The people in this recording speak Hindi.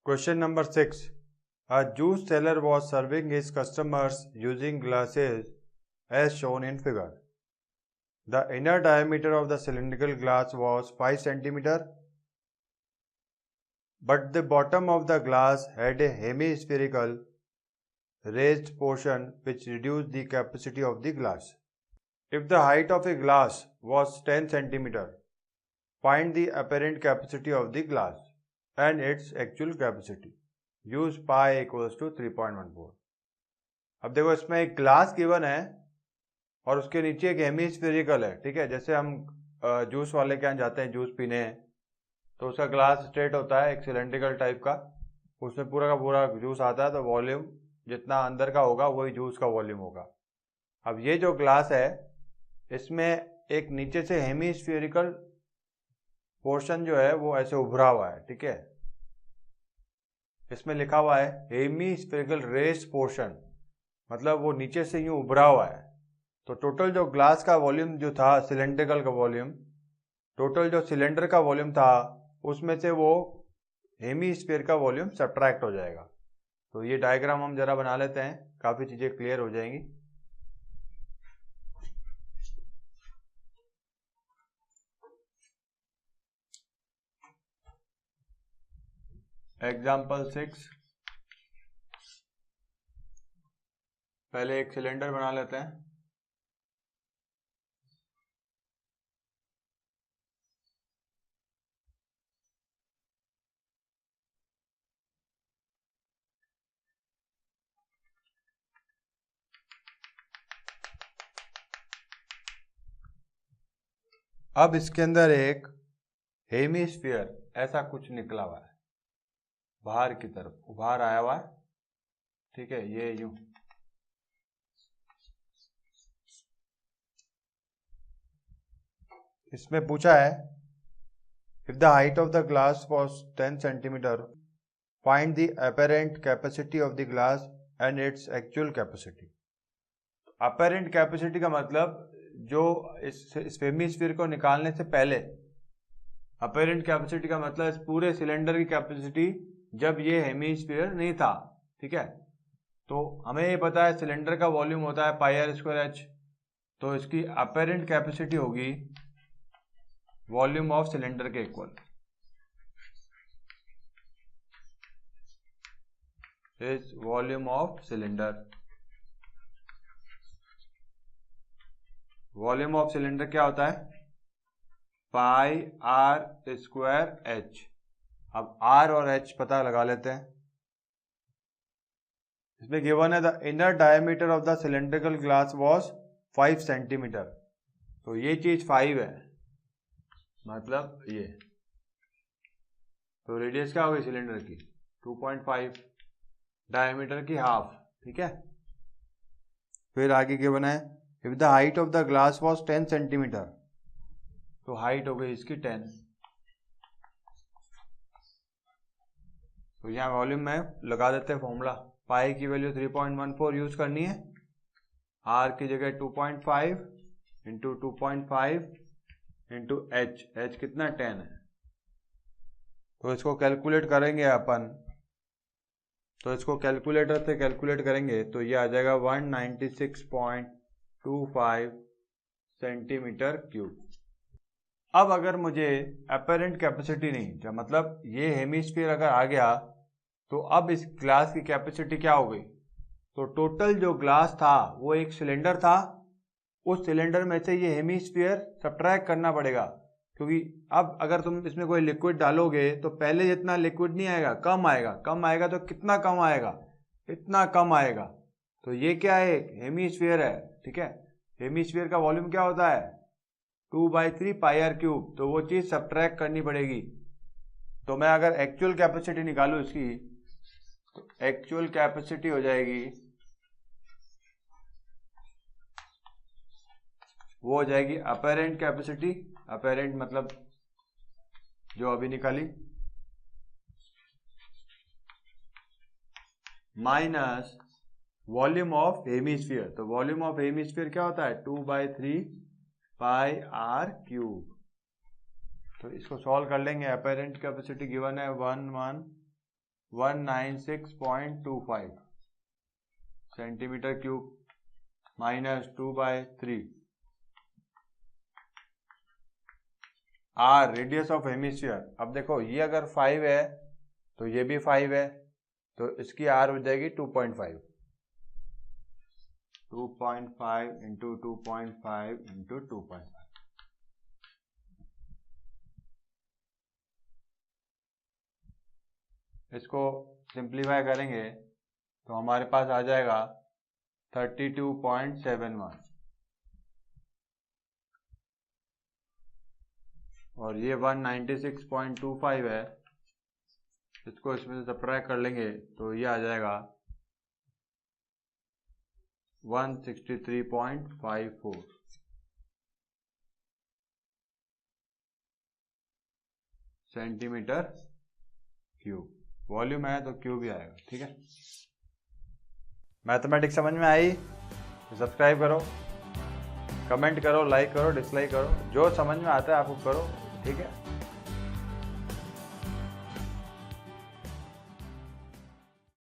Question number 6. A juice seller was serving his customers using glasses as shown in figure. The inner diameter of the cylindrical glass was 5 cm, but the bottom of the glass had a hemispherical raised portion which reduced the capacity of the glass. If the height of a glass was 10 cm, find the apparent capacity of the glass and its actual capacity. Use pi equals to 3.14. अब देखो इसमें एक ग्लास गिवन है और उसके नीचे एक हेमिस्फेरिकल है, ठीक है। जैसे हम जूस वाले के यहाँ जाते हैं जूस पीने हैं तो उसका ग्लास स्ट्रेट होता है, एक सिलेंड्रिकल टाइप का, उसमें पूरा का पूरा जूस आता है, तो वॉल्यूम जितना अंदर का होगा वही जूस का वॉल्यूम होगा। अब ये जो ग्लास है इसमें एक नीचे से हेमिस्फेरिकल पोर्शन जो है वो ऐसे उभरा हुआ है, ठीक है। इसमें लिखा हुआ है हेमिस्फेरिकल रेस्ड पोर्शन, मतलब वो नीचे से यूं उभरा हुआ है। तो टोटल जो ग्लास का वॉल्यूम जो था, सिलेंड्रिकल का वॉल्यूम, टोटल जो सिलेंडर का वॉल्यूम था उसमें से वो हेमिस्फीयर का वॉल्यूम सब्ट्रैक्ट हो जाएगा। तो ये डायग्राम हम जरा बना लेते हैं, काफी चीजें क्लियर हो जाएंगी। एग्जाम्पल 6, पहले एक सिलेंडर बना लेते हैं। अब इसके अंदर एक हेमिस्फीयर ऐसा कुछ निकला हुआ है, बाहर की तरफ उभार आया हुआ है, ठीक है। ये यूं इसमें पूछा है if the height of the glass was 10 centimetre, find the apparent capacity of the glass and its actual capacity. Apparent capacity का मतलब जो इस हेमिस्फीयर को निकालने से पहले, अपेरेंट कैपेसिटी का मतलब इस पूरे सिलेंडर की कैपेसिटी जब ये हेमिस्फीयर नहीं था, ठीक है। तो हमें ये पता है सिलेंडर का वॉल्यूम होता है पाई आर स्क्वायर एच, तो इसकी अपेरेंट कैपेसिटी होगी वॉल्यूम ऑफ सिलेंडर के equal. Is volume of cylinder, volume of cylinder क्या होता है? पाई आर स्क्वायर एच। अब आर और एच पता लगा लेते हैं। इसमें गिवन है the inner diameter of the cylindrical glass was 5 centimetre, तो ये चीज 5 है, मतलब ये। तो रेडियस क्या होगी सिलेंडर की? 2.5, डायमीटर की हाफ, ठीक है। फिर आगे गिवन है if the height of the glass was 10 centimetre, तो हाइट हो गई इसकी 10। तो यहाँ वॉल्यूम में लगा देते हैं फॉर्मूला, पाई की वैल्यू 3.14 यूज करनी है, आर की जगह 2.5 इंटू 2.5 इंटू एच, एच कितना 10 है। तो इसको कैलकुलेट करेंगे अपन, तो इसको कैलकुलेटर से कैलकुलेट करेंगे तो ये आ जाएगा 196.25 सेंटीमीटर क्यूब। अब अगर मुझे अपेरेंट कैपेसिटी नहीं, मतलब ये हेमिस्फीयर अगर आ गया तो अब इस ग्लास की कैपेसिटी क्या हो गई? तो टोटल जो ग्लास था वो एक सिलेंडर था, उस सिलेंडर में से ये हेमिस्फीयर सब्ट्रैक्ट करना पड़ेगा, क्योंकि अब अगर तुम इसमें कोई लिक्विड डालोगे तो पहले जितना लिक्विड नहीं आएगा, कम आएगा। कम आएगा तो कितना कम आएगा? इतना कम आएगा। तो ये क्या है? एक हेमिस्फीयर है, ठीक है। हेमिस्फीयर का वॉल्यूम क्या होता है? 2/3 पाई आर क्यूब। तो वो चीज सब्ट्रैक्ट करनी पड़ेगी। तो मैं अगर एक्चुअल कैपेसिटी निकालूं इसकी, तो एक्चुअल कैपेसिटी हो जाएगी, वो हो जाएगी अपेरेंट कैपेसिटी, अपेरेंट मतलब जो अभी निकाली, माइनस वॉल्यूम ऑफ हेमिस्फीयर। तो वॉल्यूम ऑफ हेमिस्फीयर क्या होता है? 2/3 पाई आर क्यूब। तो इसको सॉल्व कर लेंगे। अपेरेंट कैपेसिटी गिवन है 11 196.25 centimetre cube minus 2/3 r radius of hemisphere. अब देखो ये अगर 5 है तो ये भी 5 है, तो इसकी आर हो जाएगी 2.5 इंटू 2.5 इंटू 2.5। इसको सिंप्लीफाई करेंगे तो हमारे पास आ जाएगा 32.71 और ये 196.25 है, इसको इसमें से सब्ट्रैक्ट कर लेंगे तो ये आ जाएगा 163.54 सेंटीमीटर क्यूब। वॉल्यूम है तो क्यूब ही आएगा, ठीक है। मैथमेटिक्स समझ में आई तो सब्सक्राइब करो, कमेंट करो, लाइक करो, डिसलाइक करो, जो समझ में आता है आपको करो, ठीक है।